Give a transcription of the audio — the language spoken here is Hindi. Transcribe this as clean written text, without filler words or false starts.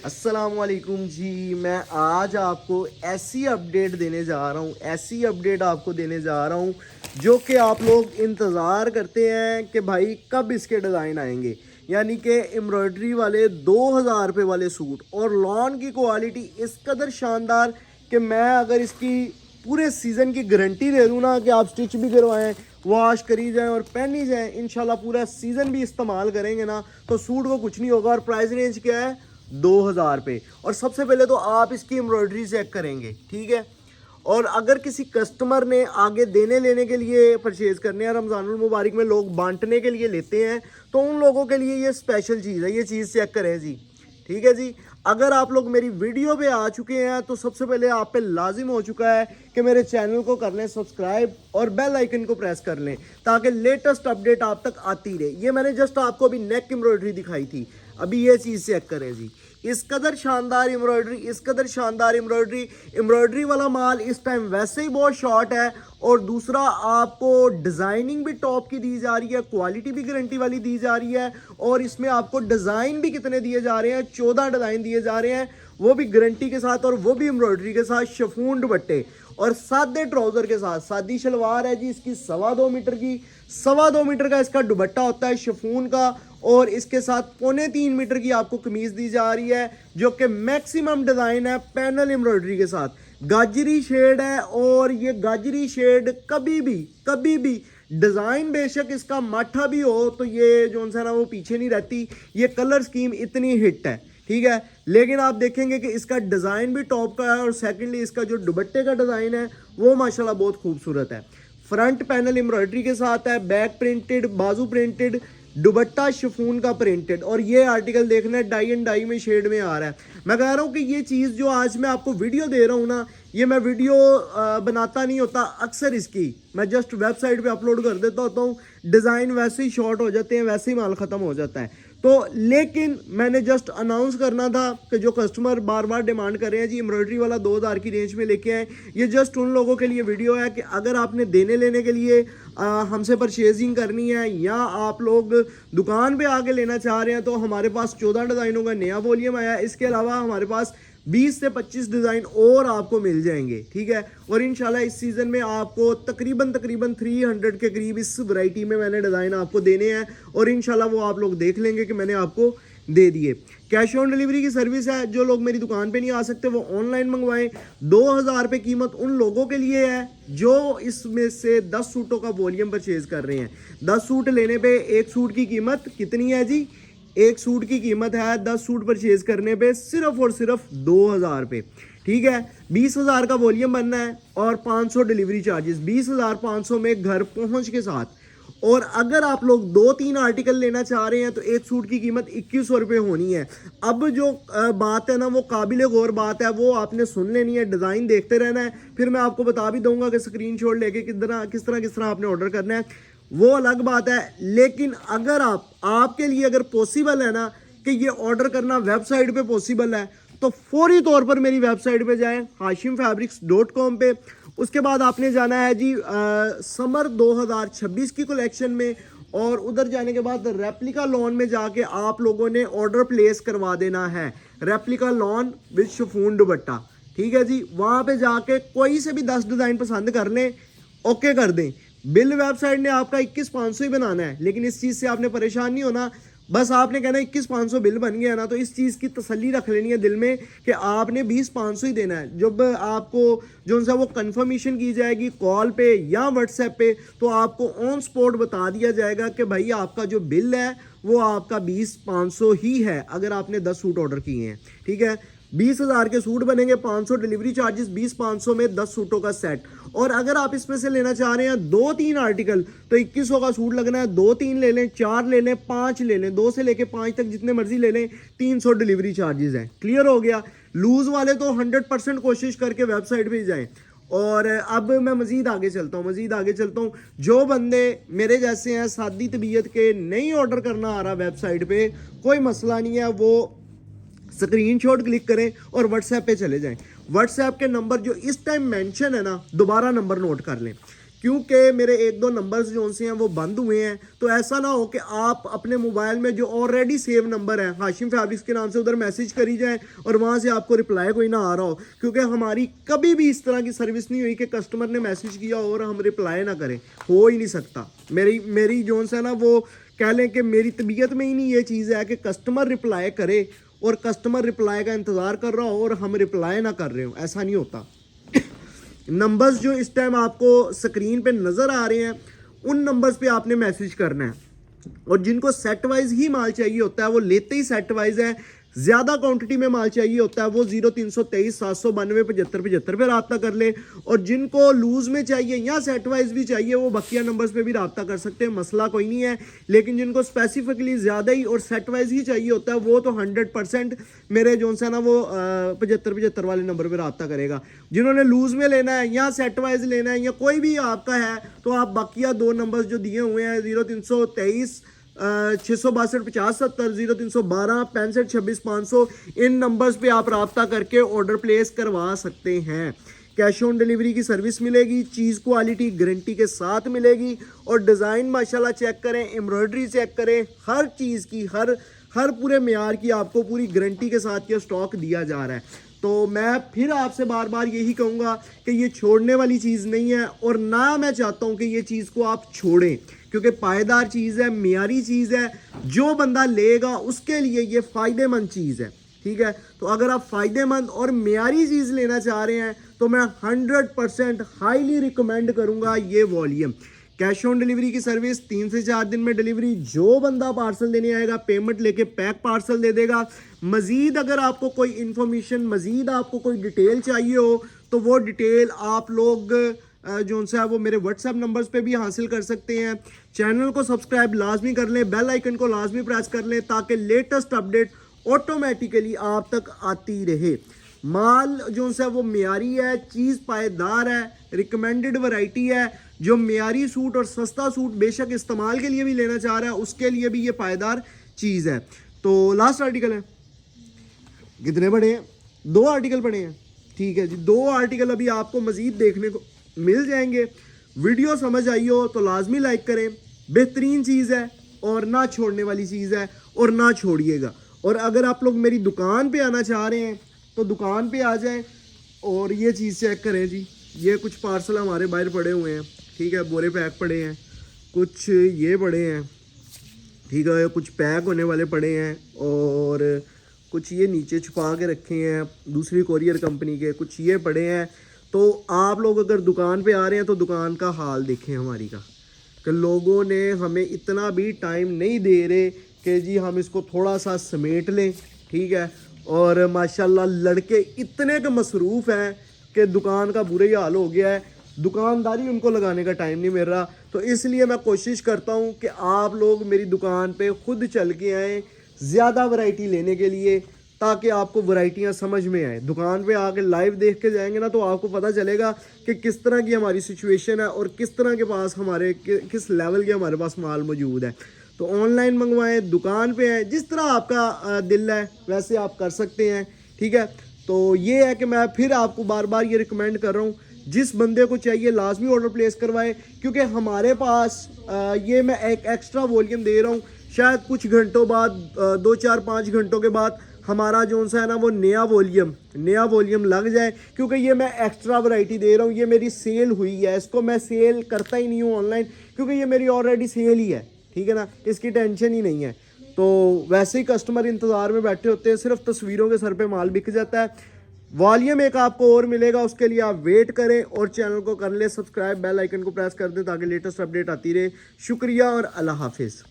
अस्सलामुअलैकुम जी। मैं आज आपको ऐसी अपडेट देने जा रहा हूँ, ऐसी अपडेट आपको देने जा रहा हूँ जो कि आप लोग इंतज़ार करते हैं कि भाई कब इसके डिज़ाइन आएंगे। यानी कि एम्ब्रॉयडरी वाले 2000 रुपये वाले सूट और लॉन की क्वालिटी इस कदर शानदार कि मैं अगर इसकी पूरे सीज़न की गारंटी दे दूँ ना कि आप स्टिच भी करवाएं, वॉश करी जाएं और पहनी जाएं, इंशाल्लाह पूरा सीज़न भी इस्तेमाल करेंगे ना तो सूट को कुछ नहीं होगा। और प्राइस रेंज क्या है? 2000 रुपये। और सबसे पहले तो आप इसकी एम्ब्रॉयडरी चेक करेंगे, ठीक है। और अगर किसी कस्टमर ने आगे देने लेने के लिए परचेज करने हैं, रमज़ानुल मुबारक में लोग बांटने के लिए लेते हैं, तो उन लोगों के लिए ये स्पेशल चीज़ है, ये चीज़ चेक करें जी, ठीक है जी। अगर आप लोग मेरी वीडियो पे आ चुके हैं तो सबसे पहले आप पे लाजिम हो चुका है कि मेरे चैनल को कर लें सब्सक्राइब और बेल आइकन को प्रेस कर लें ताकि लेटेस्ट अपडेट आप तक आती रहे। ये मैंने जस्ट आपको अभी नेक एम्ब्रॉयडरी दिखाई थी, अभी ये चीज़ चेक करें जी। इस कदर शानदार एम्ब्रॉयडरी, इस कदर शानदार एम्ब्रॉयडरी। एम्ब्रॉयडरी वाला माल इस टाइम वैसे ही बहुत शॉर्ट है और दूसरा आपको डिज़ाइनिंग भी टॉप की दी जा रही है, क्वालिटी भी गारंटी वाली दी जा रही है। और इसमें आपको डिज़ाइन भी कितने दिए जा रहे हैं? 14 डिज़ाइन दिए जा रहे हैं, वो भी गारंटी के साथ और वो भी एम्ब्रॉयडरी के साथ, शिफॉन दुपट्टे और सादे ट्राउज़र के साथ। सादी शलवार है जी इसकी 2.25 मीटर की, 2.25 मीटर का इसका दुपट्टा होता है शिफॉन का, और इसके साथ 3.25 मीटर की आपको कमीज दी जा रही है जो कि मैक्सिमम डिजाइन है पैनल एम्ब्रॉयडरी के साथ। गाजरी शेड है और ये गाजरी शेड कभी भी डिजाइन बेशक इसका माठा भी हो तो ये जो सा ना वो पीछे नहीं रहती। ये कलर स्कीम इतनी हिट है, ठीक है। लेकिन आप देखेंगे कि इसका डिजाइन भी टॉप का है और सेकेंडली इसका जो दुपट्टे का डिजाइन है वो माशाल्लाह बहुत खूबसूरत है। फ्रंट पैनल एम्ब्रॉयडरी के साथ है, बैक प्रिंटेड, बाजू प्रिंटेड, दुपट्टा शिफॉन का प्रिंटेड। और ये आर्टिकल देखना है डाई एंड डाई में शेड में आ रहा है। मैं कह रहा हूँ कि ये चीज़ जो आज मैं आपको वीडियो दे रहा हूँ ना, ये मैं वीडियो बनाता नहीं होता अक्सर, इसकी मैं जस्ट वेबसाइट पे अपलोड कर देता होता हूँ। डिज़ाइन वैसे ही शॉर्ट हो जाते हैं, वैसे ही माल ख़त्म हो जाता है। तो लेकिन मैंने जस्ट अनाउंस करना था कि जो कस्टमर बार बार डिमांड कर रहे हैं जी एम्ब्रॉयडरी वाला 2000 की रेंज में लेके आए, ये जस्ट उन लोगों के लिए वीडियो है कि अगर आपने देने लेने के लिए हमसे परचेजिंग करनी है या आप लोग दुकान पे आके लेना चाह रहे हैं तो हमारे पास 14 डिज़ाइनों का नया वॉल्यूम आया है। इसके अलावा हमारे पास 20 से 25 डिज़ाइन और आपको मिल जाएंगे, ठीक है। और इंशाल्लाह इस सीज़न में आपको तकरीबन 300 के करीब इस वैरायटी में मैंने डिज़ाइन आपको देने हैं और इंशाल्लाह वो आप लोग देख लेंगे कि मैंने आपको दे दिए। कैश ऑन डिलीवरी की सर्विस है, जो लोग मेरी दुकान पे नहीं आ सकते वो ऑनलाइन मंगवाएं। 2000 रुपये कीमत उन लोगों के लिए है जो इसमें से 10 सूटों का वॉल्यूम परचेज कर रहे हैं। 10 सूट लेने पे एक सूट की कीमत कितनी है जी? एक सूट की कीमत है 10 सूट परचेज करने पे सिर्फ और सिर्फ 2000 रुपये, ठीक है। 20,000 का वॉल्यूम बनना है और 500 डिलीवरी चार्जेस, 20,500 में घर पहुंच के साथ। और अगर आप लोग 2-3 आर्टिकल लेना चाह रहे हैं तो एक सूट की कीमत 2100 रुपये होनी है। अब जो बात है ना वो काबिल गौर बात है, वो आपने सुन लेनी है, डिज़ाइन देखते रहना है, फिर मैं आपको बता भी दूंगा कि स्क्रीनशॉट लेके किस तरह आपने ऑर्डर करना है, वो अलग बात है। लेकिन अगर आपके लिए अगर पॉसिबल है ना कि ये ऑर्डर करना वेबसाइट पे पॉसिबल है तो फौरी तौर पर मेरी वेबसाइट पे जाएं hashimfabrics.com पे। उसके बाद आपने जाना है जी समर 2026 की कलेक्शन में और उधर जाने के बाद रेप्लिका लॉन में जाके आप लोगों ने ऑर्डर प्लेस करवा देना है। रेप्लिका लॉन विद शिफॉन दुपट्टा, ठीक है जी। वहाँ पे जाके कोई से भी 10 डिज़ाइन पसंद कर लें, ओके कर दें। बिल वेबसाइट ने आपका 21,500 ही बनाना है, लेकिन इस चीज़ से आपने परेशान नहीं होना। बस आपने कहना 21,500 बिल बन गया ना तो इस चीज़ की तसल्ली रख लेनी है दिल में कि आपने 20,500 ही देना है। जब आपको जो सा वो कंफर्मेशन की जाएगी कॉल पे या व्हाट्सएप पे तो आपको ऑन स्पॉट बता दिया जाएगा कि भाई आपका जो बिल है वो आपका 20,500 ही है अगर आपने 10 सूट ऑर्डर किए हैं, ठीक है। 20,000 के सूट बनेंगे, 500 डिलीवरी चार्जेस, 20,500 में 10 सूटों का सेट। और अगर आप इसमें से लेना चाह रहे हैं 2-3 आर्टिकल तो 2100 का सूट लगना है। 2-3 ले लें, 4 ले लें, 5 ले लें, 2 से लेके 5 तक जितने मर्जी ले लें, 300 डिलीवरी चार्जेस हैं। क्लियर हो गया? लूज वाले तो 100% कोशिश करके वेबसाइट पे जाएं। और अब मैं मज़ीद आगे चलता हूँ। जो बंदे मेरे जैसे हैं सादी तबीयत के, नहीं ऑर्डर करना आ रहा वेबसाइट पे, कोई मसला नहीं है, वो स्क्रीनशॉट क्लिक करें और व्हाट्सएप पे चले जाएं। व्हाट्सएप के नंबर जो इस टाइम मेंशन है ना, दोबारा नंबर नोट कर लें क्योंकि मेरे 1-2 नंबर्स जो से हैं वो बंद हुए हैं। तो ऐसा ना हो कि आप अपने मोबाइल में जो ऑलरेडी सेव नंबर है हाशिम फैब्रिक्स के नाम से उधर मैसेज करी जाए और वहाँ से आपको रिप्लाई कोई ना आ रहा हो, क्योंकि हमारी कभी भी इस तरह की सर्विस नहीं हुई कि कस्टमर ने मैसेज किया और हम रिप्लाई ना करें, हो ही नहीं सकता। मेरी जो है ना वो कह लें कि मेरी तबीयत में ही नहीं ये चीज़ है कि कस्टमर रिप्लाई करे और कस्टमर रिप्लाई का इंतज़ार कर रहा हो और हम रिप्लाई ना कर रहे हो, ऐसा नहीं होता। नंबर्स जो इस टाइम आपको स्क्रीन पे नज़र आ रहे हैं उन नंबर्स पे आपने मैसेज करना है, और जिनको सेट वाइज ही माल चाहिए होता है वो लेते ही सेट वाइज है, ज़्यादा क्वांटिटी में माल चाहिए होता है वो 0323 792 75 75 पे रब्ता कर ले, और जिनको लूज़ में चाहिए या सेट वाइज भी चाहिए वो बकिया नंबर्स पे भी रब्ता कर सकते हैं, मसला कोई नहीं है। लेकिन जिनको स्पेसिफिकली ज़्यादा ही और सेट वाइज ही चाहिए होता है वो तो 100% मेरे जो है ना वो 75 75 वाले नंबर पर रब्ता करेगा। जिन्होंने लूज़ में लेना है या सेट वाइज लेना है या कोई भी आपका है तो आप बकिया 2 नंबर्स जो दिए हुए हैं 0323 662 50 70 0312 65 26 500 इन नंबर्स पे आप रब्ता करके ऑर्डर प्लेस करवा सकते हैं। कैश ऑन डिलीवरी की सर्विस मिलेगी, चीज़ क्वालिटी गारंटी के साथ मिलेगी, और डिज़ाइन माशाल्लाह चेक करें, एम्ब्रॉयडरी चेक करें, हर चीज़ की हर पूरे मेयार की आपको पूरी गारंटी के साथ ये स्टॉक दिया जा रहा है। तो मैं फिर आपसे बार बार यही कहूँगा कि ये छोड़ने वाली चीज़ नहीं है, और ना मैं चाहता हूँ कि ये चीज़ को आप छोड़ें, क्योंकि पायदार चीज़ है, मियारी चीज़ है, जो बंदा लेगा उसके लिए ये फ़ायदेमंद चीज़ है। ठीक है, तो अगर आप फ़ायदेमंद और मियारी चीज़ लेना चाह रहे हैं तो मैं 100% हाईली रिकमेंड करूँगा ये वॉल्यूम। कैश ऑन डिलीवरी की सर्विस 3 से 4 दिन में डिलीवरी, जो बंदा पार्सल देने आएगा पेमेंट लेके पैक पार्सल दे देगा। मज़ीद अगर आपको कोई इन्फॉर्मेशन, मज़ीद आपको कोई डिटेल चाहिए हो तो वो डिटेल आप लोग जो है वो मेरे व्हाट्सएप नंबर्स पे भी हासिल कर सकते हैं। चैनल को सब्सक्राइब लाजमी कर लें, बेल आइकन को लाजमी प्रेस कर लें ताकि लेटेस्ट अपडेट ऑटोमेटिकली आप तक आती रहे। माल जो है वो मियारी है, चीज़ पायदार है, रिकमेंडेड वैरायटी है। जो मियारी सूट और सस्ता सूट बेशक इस्तेमाल के लिए भी लेना चाह रहा है उसके लिए भी ये पायदार चीज़ है। तो लास्ट आर्टिकल है, कितने पड़े हैं? 2 आर्टिकल पड़े हैं। ठीक है जी, 2 आर्टिकल अभी आपको मज़ीद देखने को मिल जाएंगे। वीडियो समझ आई हो तो लाजमी लाइक करें, बेहतरीन चीज़ है और ना छोड़ने वाली चीज़ है, और ना छोड़िएगा। और अगर आप लोग मेरी दुकान पे आना चाह रहे हैं तो दुकान पे आ जाएं और ये चीज़ चेक करें जी। ये कुछ पार्सल हमारे बाहर पड़े हुए हैं, ठीक है, बोरे पैक पड़े हैं, कुछ ये पड़े हैं, ठीक है, कुछ पैक होने वाले पड़े हैं, और कुछ ये नीचे छुपा के रखे हैं दूसरी कोरियर कंपनी के, कुछ ये पड़े हैं। तो आप लोग अगर दुकान पे आ रहे हैं तो दुकान का हाल देखें हमारी का, कि लोगों ने हमें इतना भी टाइम नहीं दे रहे कि जी हम इसको थोड़ा सा समेट लें। ठीक है, और माशाल्लाह लड़के इतने के मसरूफ़ हैं कि दुकान का बुरा ही हाल हो गया है, दुकानदारी उनको लगाने का टाइम नहीं मिल रहा। तो इसलिए मैं कोशिश करता हूँ कि आप लोग मेरी दुकान पे खुद चल के आएँ ज़्यादा वैरायटी लेने के लिए, ताकि आपको वैरायटियाँ समझ में आए। दुकान पे आके लाइव देख के जाएंगे ना तो आपको पता चलेगा कि किस तरह की हमारी सिचुएशन है और किस तरह के पास हमारे किस लेवल के हमारे पास माल मौजूद है। तो ऑनलाइन मंगवाएं, दुकान पे आए, जिस तरह आपका दिल है वैसे आप कर सकते हैं। ठीक है, तो ये है कि मैं फिर आपको बार बार ये रिकमेंड कर रहा हूँ, जिस बंदे को चाहिए लाजमी ऑर्डर प्लेस करवाए, क्योंकि हमारे पास ये मैं एक एक्स्ट्रा वॉल्यूम दे रहा हूँ। शायद कुछ घंटों बाद 2 4 5 घंटों के बाद हमारा जो सा है ना वो नया वॉल्यूम लग जाए, क्योंकि ये मैं एक्स्ट्रा वैरायटी दे रहा हूँ। ये मेरी सेल हुई है, इसको मैं सेल करता ही नहीं हूँ ऑनलाइन, क्योंकि ये मेरी ऑलरेडी सेल ही है। ठीक है ना, इसकी टेंशन ही नहीं है। तो वैसे ही कस्टमर इंतज़ार में बैठे होते हैं, सिर्फ तस्वीरों के सर पे माल बिक जाता है। वॉल्यूम एक आपको और मिलेगा, उसके लिए आप वेट करें और चैनल को कर ले सब्सक्राइब, बेल आइकन को प्रेस कर दें ताकि लेटेस्ट अपडेट आती रहे। शुक्रिया और अल्लाह हाफिज़।